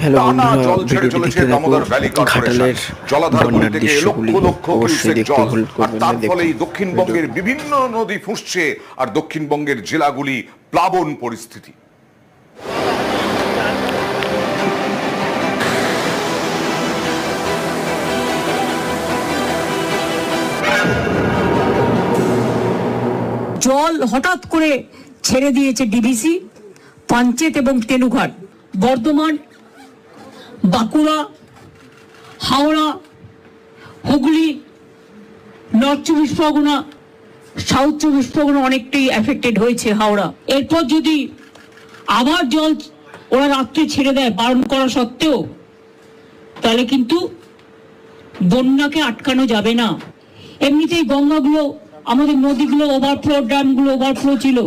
টানা জল ছেড়ে চলেছে দামোদর ভ্যালি কর্পোরেশন। জলাধারগুলি থেকে লক্ষ লক্ষ কিউসেক জল, আর তার ফলেই দক্ষিণবঙ্গের বিভিন্ন নদী ফুঁসছে, আর দক্ষিণবঙ্গের জেলাগুলি প্লাবন পরিস্থিতি। জল হঠাৎ করে ছেড়ে দিয়েছে ডিভিসি, পাঞ্চেত এবং তেনুঘাট, বর্ধমান, বাঁকুড়া, হাওড়া, হুগলি, নর্থ চব্বিশ পরগনা, সাউথ চব্বিশ পরগনা অনেকটাই এফেক্টেড হয়েছে হাওড়া। এরপর যদি আবার জল ওরা রাত্রে ছেড়ে দেয় বারণ করা সত্ত্বেও, তাহলে কিন্তু বন্যাকে আটকানো যাবে না। এমনিতেই গঙ্গাগুলো, আমাদের নদীগুলো ওভারফ্লো, ড্যামগুলো ওভারফ্লো ছিল,